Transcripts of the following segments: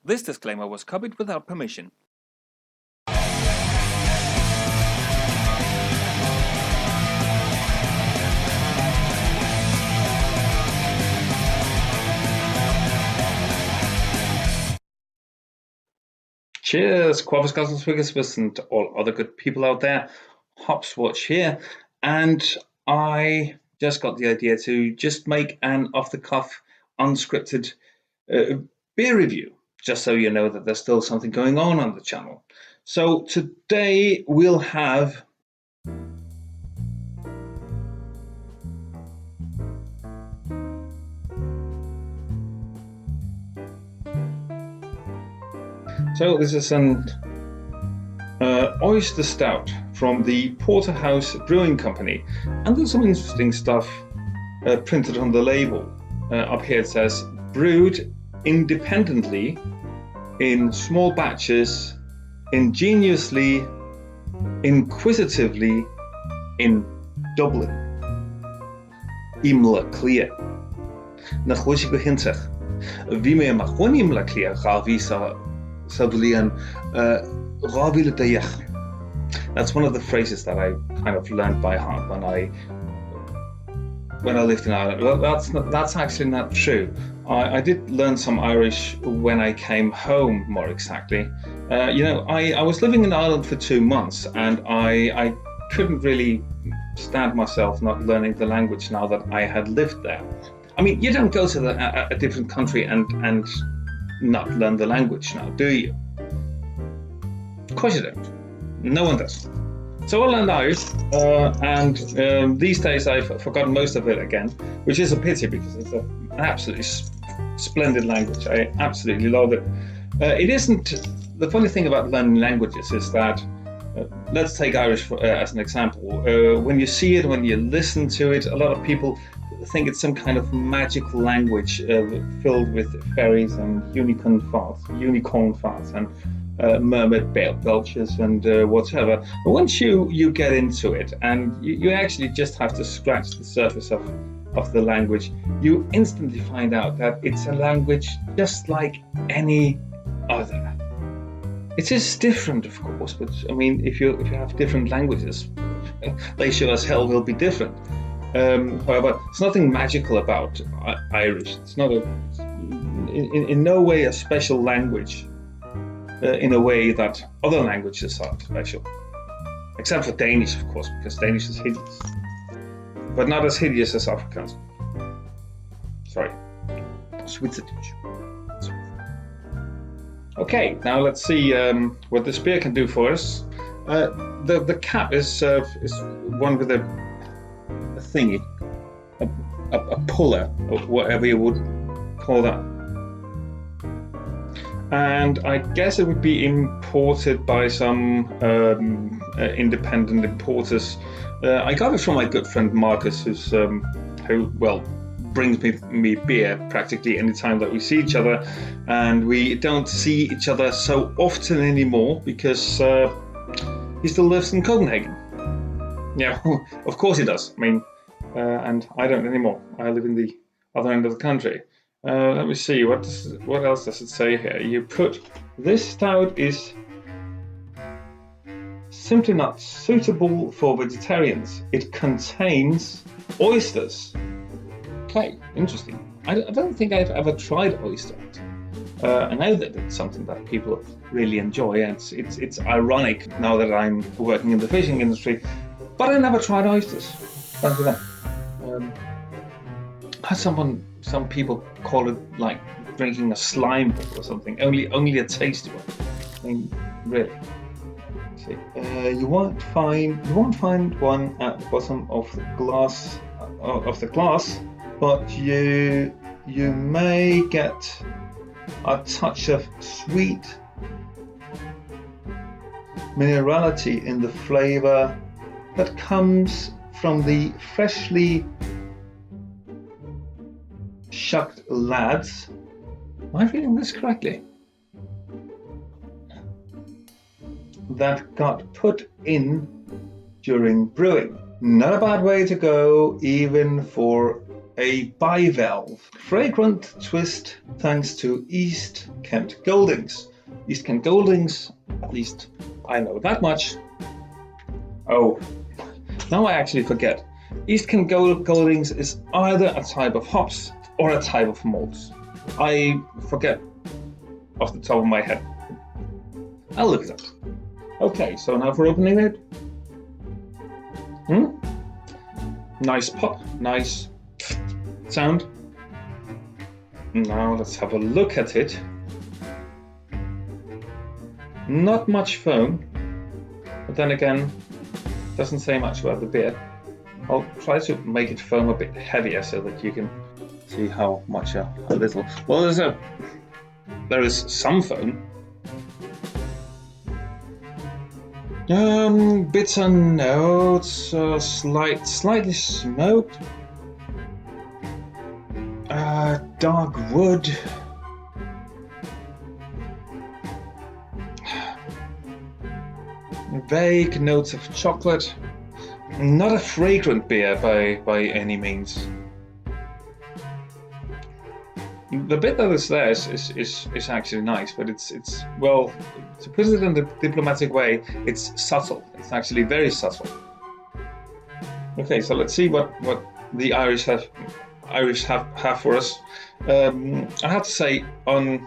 This disclaimer was copied without permission. Cheers, Quaffers, Guzzles, Wigglesworth, and all other good people out there. Hopswatch here, and I just got the idea to just make an off-the-cuff, unscripted beer review, just so you know that there's still something going on the channel. So today we'll have this is an Oyster Stout from the Porterhouse Brewing Company, and there's some interesting stuff printed on the label. Up here it says, brewed independently in small batches, ingeniously, inquisitively in Dublin. MacLeod. Na chuig go hintach. Vi me machoni MacLeod gavi Sablian That's one of the phrases that I kind of learned by heart when I lived in Ireland. Well, that's actually not true. I did learn some Irish when I came home, more exactly. I was living in Ireland for 2 months, and I couldn't really stand myself not learning the language now that I had lived there. I mean, you don't go to a different country and not learn the language now, do you? Of course you don't. No one does. So I learned Irish, and these days I've forgotten most of it again, which is a pity because it's an absolutely splendid language. I absolutely love it. It isn't. The funny thing about learning languages is that, let's take Irish as an example. When you see it, when you listen to it, a lot of people think it's some kind of magical language filled with fairies and unicorn farts and mermaid belches and whatever. But once you get into it, and you actually just have to scratch the surface of the language, you instantly find out that it's a language just like any other. It is different, of course, but I mean, if you have different languages, they sure as hell will be different. However, it's nothing magical about Irish. It's not in no way a special language in a way that other languages are special. Except for Danish, of course, because Danish is hideous. But not as hideous as Afrikaans. Sorry. Schweizerdeutsch. Okay, now let's see what this beer can do for us. The cap is one with a thingy, a puller, or whatever you would call that. And I guess it would be imported by some independent importers. I got it from my good friend Marcus, who brings me beer practically any time that we see each other, and we don't see each other so often anymore because he still lives in Copenhagen. Yeah, of course he does. I mean, and I don't anymore. I live in the other end of the country. Let me see, what else does it say here? You put, this stout is simply not suitable for vegetarians. It contains oysters. Okay, interesting. I don't think I've ever tried oyster. I know that it's something that people really enjoy, and it's ironic now that I'm working in the fishing industry, but I never tried oysters. Don't do that. Some people call it like drinking a slime ball or something. Only a tasty one. I mean, really. Let's see, you won't find one at the bottom of the glass but you may get a touch of sweet minerality in the flavor that comes from the freshly shucked lads. Am I reading this correctly? That got put in during brewing. Not a bad way to go, even for a bivalve fragrant twist thanks to East Kent Goldings. East Kent Goldings, at least I know that much. Oh, now I actually forget. East Kent Goldings is either a type of hops or a type of malts. I forget off the top of my head. I'll look it up. Okay, so now for opening it. Nice pop, nice sound. Now let's have a look at it. Not much foam, but then again, doesn't say much about the beer. I'll try to make it foam a bit heavier so that you can see how much a little. Well, there is some foam. Bitter notes, slightly smoked. Dark wood. Vague notes of chocolate. Not a fragrant beer by any means. The bit that is there is actually nice, but it's well, to put it in the diplomatic way, it's subtle. It's actually very subtle. Okay, so let's see what the Irish have for us. I have to say, on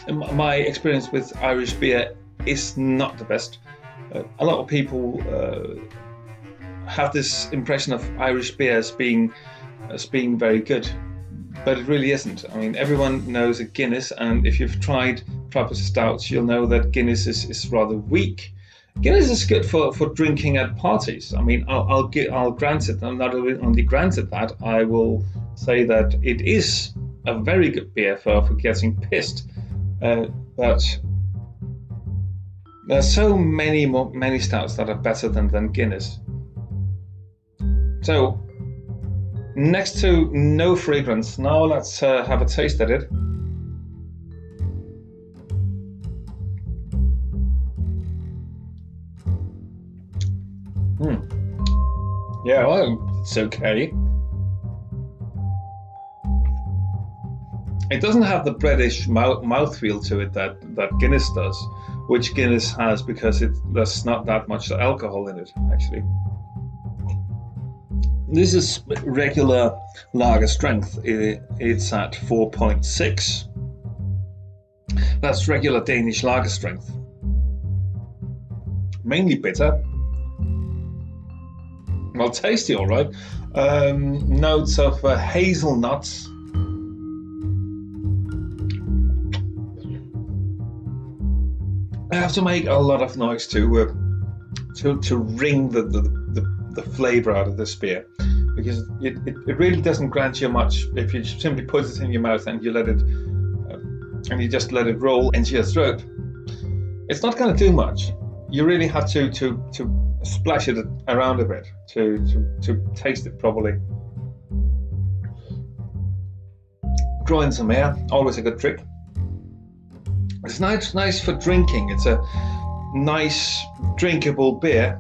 my experience with Irish beer is not the best. A lot of people have this impression of Irish beer as being very good, but it really isn't. I mean, everyone knows a Guinness, and if you've tried proper stouts, you'll know that Guinness is rather weak. Guinness is good for drinking at parties. I mean, I'll grant it. I'm not only granted that, I will say that it is a very good beer for getting pissed. But there's so many stouts that are better than Guinness. So, next to no fragrance, now let's have a taste at it. Yeah, well, it's okay. It doesn't have the breadish mouthfeel to it that Guinness does, which Guinness has because there's not that much alcohol in it, actually. This is regular lager strength. It's at 4.6. That's regular Danish lager strength. Mainly bitter. Well, tasty, all right. Notes of hazelnuts. I have to make a lot of noise to wring the flavor out of this beer, because it really doesn't grant you much if you simply put it in your mouth and you just let it roll into your throat. It's not going to do much. You really have to splash it around a bit to taste it properly. Draw in some air, always a good trick. It's nice for drinking. It's a nice drinkable beer,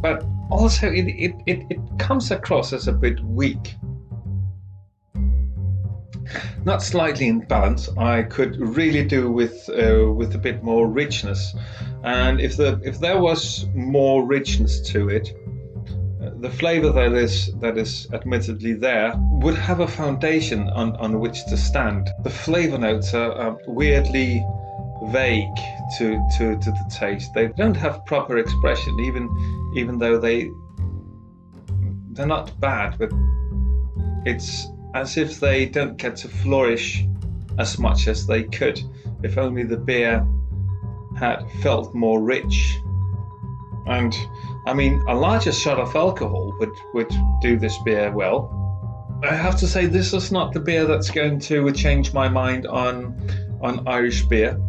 but also it comes across as a bit weak. Not slightly in balance. I could really do with a bit more richness, and if there was more richness to it, the flavor that is admittedly there would have a foundation on which to stand. The flavor notes are weirdly vague to the taste. They don't have proper expression, even though they're not bad, but it's as if they don't get to flourish as much as they could if only the beer had felt more rich. And I mean, a larger shot of alcohol would do this beer well. I have to say, this is not the beer that's going to change my mind on Irish beer.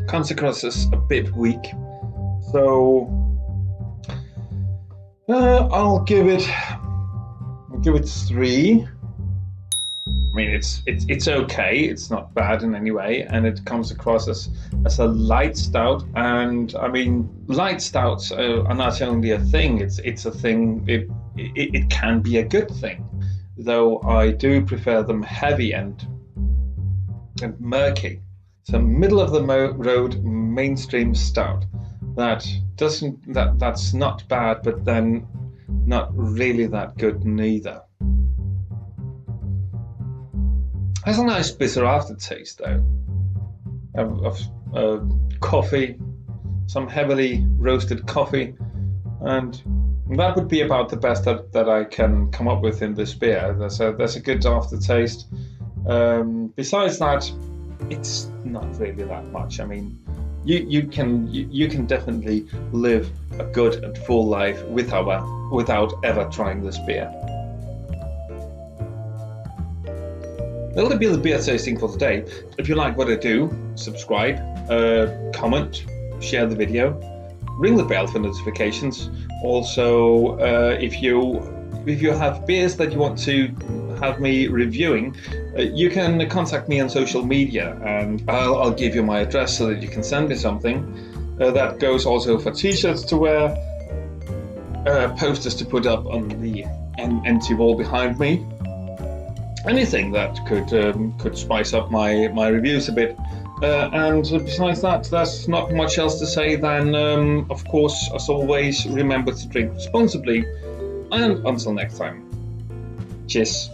Comes across as a bit weak, so I'll give it 3. I mean, it's okay. It's not bad in any way, and it comes across as a light stout. And I mean, light stouts are not only a thing. It's a thing. It can be a good thing. though I do prefer them heavy and murky. So middle of the road mainstream stout. That's not bad, but then not really that good neither. Has a nice bitter aftertaste though, of coffee, some heavily roasted coffee, and that would be about the best that I can come up with in this beer. There's a good aftertaste. Besides that, it's not really that much. I mean, you can definitely live a good and full life without ever trying this beer. That'll be the beer tasting for today. If you like what I do, subscribe, comment, share the video, ring the bell for notifications. Also, if you have beers that you want to have me reviewing, you can contact me on social media, and I'll give you my address so that you can send me something. That goes also for t-shirts to wear, posters to put up on the empty wall behind me. Anything that could spice up my reviews a bit. And besides that, there's not much else to say than, of course, as always, remember to drink responsibly. And until next time, cheers.